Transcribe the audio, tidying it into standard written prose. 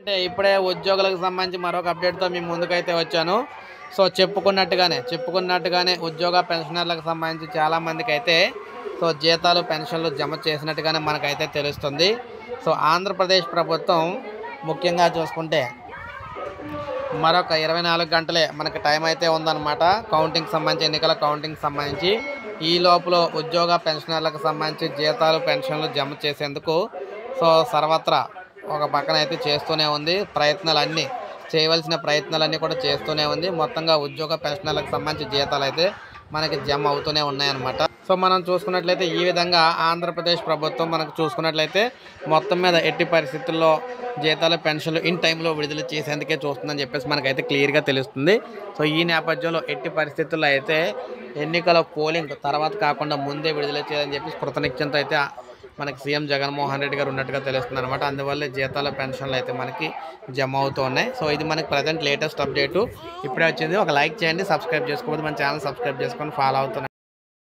అంటే ఇప్పుడే ఉద్యోగులకు సంబంధించి మరొక అప్డేట్‌తో మీ ముందుకైతే వచ్చాను. సో, చెప్పుకున్నట్టుగానే ఉద్యోగ పెన్షనర్లకు సంబంధించి చాలామందికైతే జీతాలు, పెన్షన్‌లు జమ చేసినట్టుగానే మనకైతే తెలుస్తుంది. సో, ఆంధ్రప్రదేశ్ ప్రభుత్వం ముఖ్యంగా చూసుకుంటే మరొక 24 గంటలే మనకి టైం అయితే ఉందన్నమాట. ఎన్నికల కౌంటింగ్‌కి సంబంధించి. ఈ లోపల ఉద్యోగ పెన్షనర్లకు సంబంధించి జీతాలు, పెన్షన్‌లు జమ చేసేందుకు సర్వత్రా ఒక పక్కన అయితే చేస్తూనే ఉంది. చేయవలసిన ప్రయత్నాలన్నీ కూడా చేస్తూనే ఉంది. మొత్తంగా ఉద్యోగ పెన్షనర్లకు సంబంధించి జీతాలు అయితే మనకి జమ అవుతూనే ఉన్నాయన్నమాట. సో, మనం చూసుకున్నట్లయితే ఈ విధంగా ఆంధ్రప్రదేశ్ ప్రభుత్వం మనకు చూసుకున్నట్లయితే మొత్తం మీద ఎట్టి పరిస్థితుల్లో జీతాలు, పెన్షన్లు ఇన్ టైంలో విడుదల చేసేందుకే చూస్తుందని చెప్పేసి మనకైతే క్లియర్‌గా తెలుస్తుంది. సో, ఈ నేపథ్యంలో ఎట్టి పరిస్థితుల్లో అయితే ఎన్నికల పోలింగ్ తర్వాత కాకుండా ముందే విడుదల చేయాలని చెప్పేసి కృతనిశ్చయంతో అయితే మనకి సీఎం జగన్మోహన్ రెడ్డి గారు ఉన్నట్టుగా తెలుస్తుందన్నమాట. అందువల్లే జీతాలు, పెన్షన్లు అయితే మనకి జమ అవుతూ ఉన్నాయి. సో, ఇది మనకి ప్రజెంట్ లేటెస్ట్ అప్డేటు. ఇప్పుడే వచ్చింది. ఒక లైక్ చేయండి, సబ్స్క్రైబ్ చేసుకోకపోతే మన ఛానల్ సబ్స్క్రైబ్ చేసుకొని ఫాలో అవుతున్నాను.